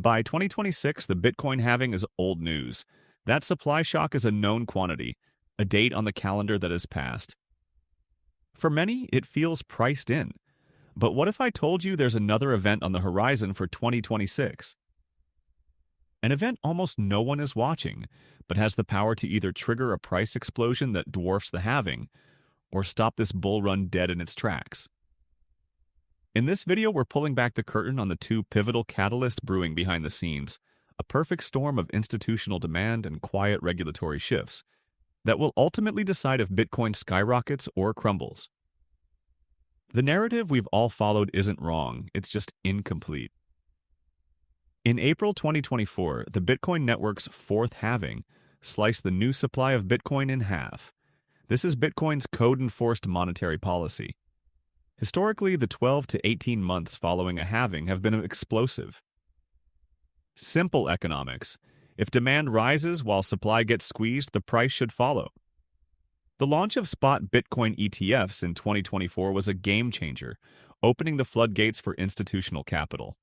By 2026, the Bitcoin halving is old news. That supply shock is a known quantity, a date on the calendar that has passed. For many, it feels priced in. But what if I told you there's another event on the horizon for 2026? An event almost no one is watching, but has the power to either trigger a price explosion that dwarfs the halving, or stop this bull run dead in its tracks. In this video, we're pulling back the curtain on the two pivotal catalysts brewing behind the scenes, a perfect storm of institutional demand and quiet regulatory shifts that will ultimately decide if Bitcoin skyrockets or crumbles. The narrative we've all followed isn't wrong, it's just incomplete. In April 2024, the Bitcoin network's fourth halving sliced the new supply of Bitcoin in half. This is Bitcoin's code-enforced monetary policy. Historically, the 12 to 18 months following a halving have been explosive. Simple economics. If demand rises while supply gets squeezed, the price should follow. The launch of spot Bitcoin ETFs in 2024 was a game changer, opening the floodgates for institutional capital.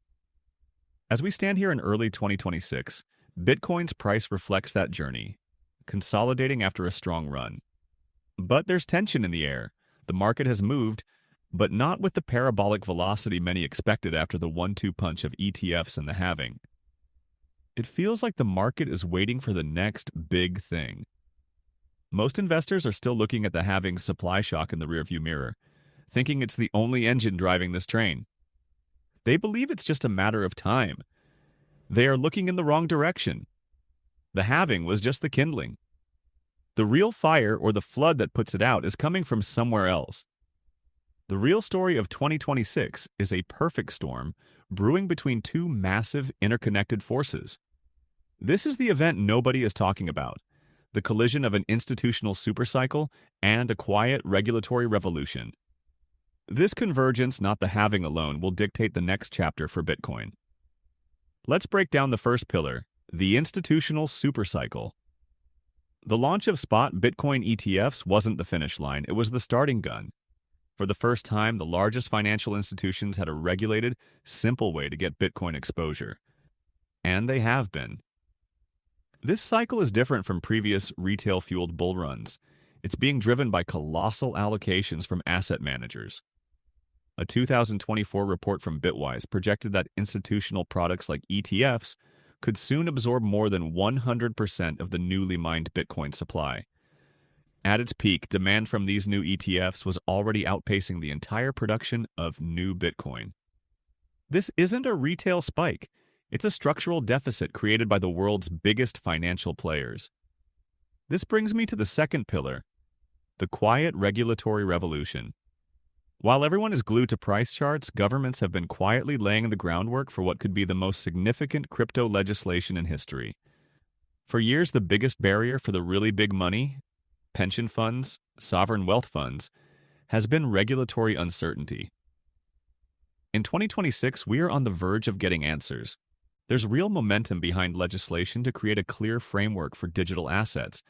As we stand here in early 2026, Bitcoin's price reflects that journey, consolidating after a strong run. But there's tension in the air. The market has moved, but not with the parabolic velocity many expected after the 1-2 punch of ETFs and the halving. It feels like the market is waiting for the next big thing. Most investors are still looking at the halving's supply shock in the rearview mirror, thinking it's the only engine driving this train. They believe it's just a matter of time. They are looking in the wrong direction. The halving was just the kindling. The real fire, or the flood that puts it out, is coming from somewhere else. The real story of 2026 is a perfect storm brewing between two massive interconnected forces. This is the event nobody is talking about, the collision of an institutional supercycle and a quiet regulatory revolution. This convergence, not the halving alone, will dictate the next chapter for Bitcoin. Let's break down the first pillar, the institutional supercycle. The launch of spot Bitcoin ETFs wasn't the finish line, it was the starting gun. For the first time, the largest financial institutions had a regulated, simple way to get Bitcoin exposure. And they have been. This cycle is different from previous retail-fueled bull runs. It's being driven by colossal allocations from asset managers. A 2024 report from Bitwise projected that institutional products like ETFs could soon absorb more than 100% of the newly mined Bitcoin supply. At its peak, demand from these new ETFs was already outpacing the entire production of new Bitcoin. This isn't a retail spike. It's a structural deficit created by the world's biggest financial players. This brings me to the second pillar, the quiet regulatory revolution. While everyone is glued to price charts, governments have been quietly laying the groundwork for what could be the most significant crypto legislation in history. For years, the biggest barrier for the really big money, pension funds, sovereign wealth funds, has been regulatory uncertainty. In 2026, we are on the verge of getting answers. There's real momentum behind legislation to create a clear framework for digital assets,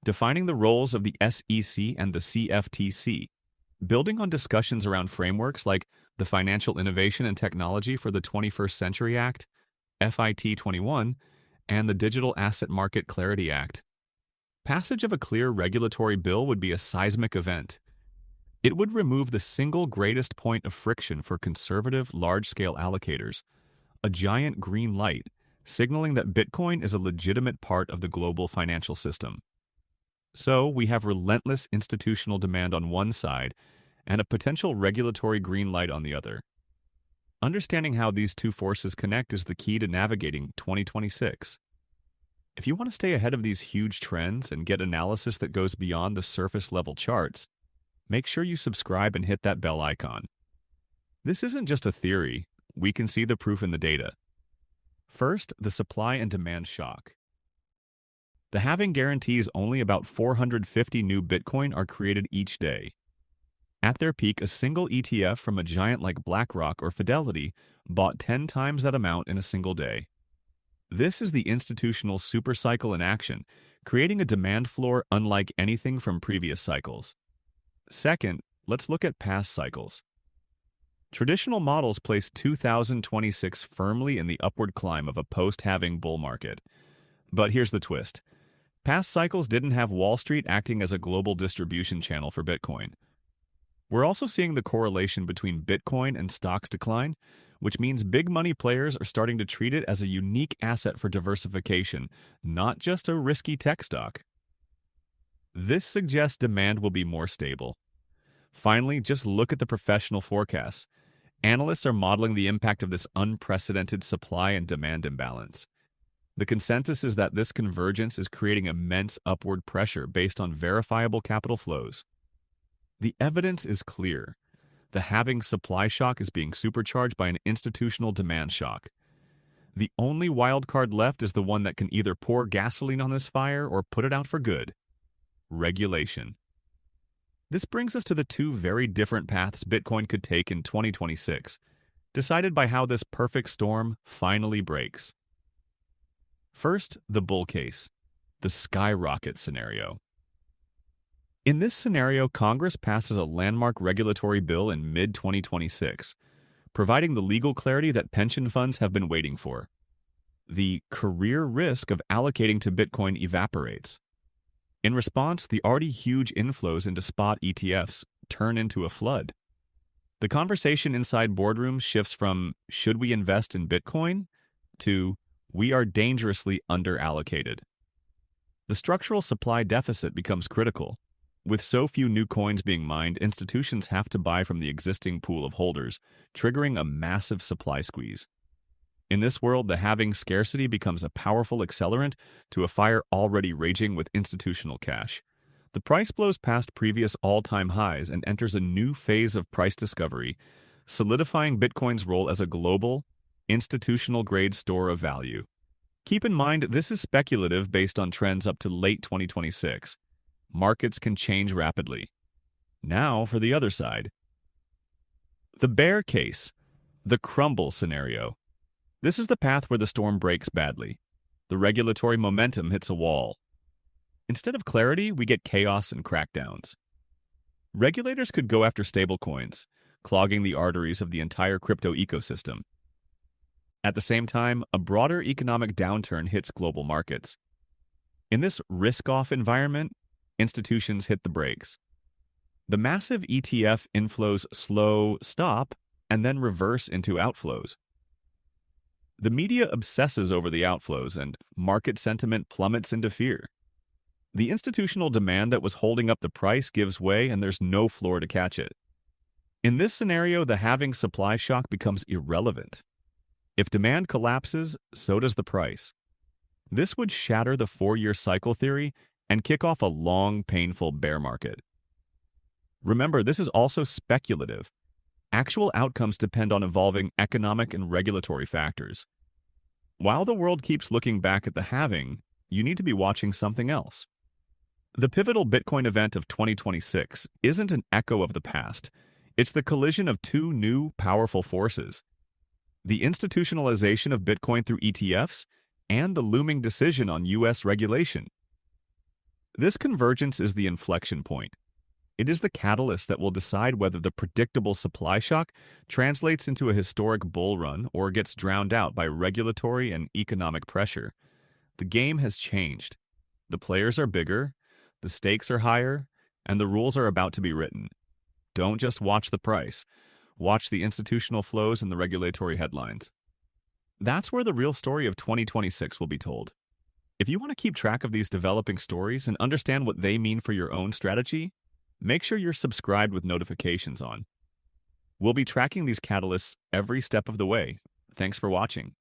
defining the roles of the SEC and the CFTC, building on discussions around frameworks like the Financial Innovation and Technology for the 21st Century Act, FIT 21, and the Digital Asset Market Clarity Act. Passage of a clear regulatory bill would be a seismic event. It would remove the single greatest point of friction for conservative, large-scale allocators, a giant green light, signaling that Bitcoin is a legitimate part of the global financial system. So, we have relentless institutional demand on one side and a potential regulatory green light on the other. Understanding how these two forces connect is the key to navigating 2026. If you want to stay ahead of these huge trends and get analysis that goes beyond the surface-level charts, make sure you subscribe and hit that bell icon. This isn't just a theory. We can see the proof in the data. First, the supply and demand shock. The halving guarantees only about 450 new Bitcoin are created each day. At their peak, a single ETF from a giant like BlackRock or Fidelity bought 10 times that amount in a single day. This is the institutional supercycle in action, creating a demand floor unlike anything from previous cycles. Second, let's look at past cycles. Traditional models place 2026 firmly in the upward climb of a post-halving bull market. But here's the twist. Past cycles didn't have Wall Street acting as a global distribution channel for Bitcoin. We're also seeing the correlation between Bitcoin and stocks decline, which means big money players are starting to treat it as a unique asset for diversification, not just a risky tech stock. This suggests demand will be more stable. Finally, just look at the professional forecasts. Analysts are modeling the impact of this unprecedented supply and demand imbalance. The consensus is that this convergence is creating immense upward pressure based on verifiable capital flows. The evidence is clear. The halving supply shock is being supercharged by an institutional demand shock. The only wild card left is the one that can either pour gasoline on this fire or put it out for good: regulation. This brings us to the two very different paths Bitcoin could take in 2026, decided by how this perfect storm finally breaks. First, the bull case, the skyrocket scenario. In this scenario, Congress passes a landmark regulatory bill in mid-2026, providing the legal clarity that pension funds have been waiting for. The career risk of allocating to Bitcoin evaporates. In response, the already huge inflows into spot ETFs turn into a flood. The conversation inside boardrooms shifts from "should we invest in Bitcoin?" to "we are dangerously underallocated." The structural supply deficit becomes critical. With so few new coins being mined, institutions have to buy from the existing pool of holders, triggering a massive supply squeeze. In this world, the halving scarcity becomes a powerful accelerant to a fire already raging with institutional cash. The price blows past previous all-time highs and enters a new phase of price discovery, solidifying Bitcoin's role as a global, institutional-grade store of value. Keep in mind, this is speculative based on trends up to late 2026. Markets can change rapidly. Now for the other side. The bear case, the crumble scenario. This is the path where the storm breaks badly. The regulatory momentum hits a wall. Instead of clarity, we get chaos and crackdowns. Regulators could go after stablecoins, clogging the arteries of the entire crypto ecosystem. At the same time, a broader economic downturn hits global markets. In this risk-off environment, institutions hit the brakes. The massive ETF inflows stop, and then reverse into outflows. The media obsesses over the outflows, and market sentiment plummets into fear. The institutional demand that was holding up the price gives way, and there's no floor to catch it. In this scenario, the halving supply shock becomes irrelevant. If demand collapses, so does the price. This would shatter the 4-year cycle theory and kick off a long, painful bear market. Remember, this is also speculative. Actual outcomes depend on evolving economic and regulatory factors. While the world keeps looking back at the halving, you need to be watching something else. The pivotal Bitcoin event of 2026 isn't an echo of the past. It's the collision of two new, powerful forces: the institutionalization of Bitcoin through ETFs and the looming decision on U.S. regulation. This convergence is the inflection point. It is the catalyst that will decide whether the predictable supply shock translates into a historic bull run or gets drowned out by regulatory and economic pressure. The game has changed. The players are bigger, the stakes are higher, and the rules are about to be written. Don't just watch the price. Watch the institutional flows and the regulatory headlines. That's where the real story of 2026 will be told. If you want to keep track of these developing stories and understand what they mean for your own strategy, make sure you're subscribed with notifications on. We'll be tracking these catalysts every step of the way. Thanks for watching.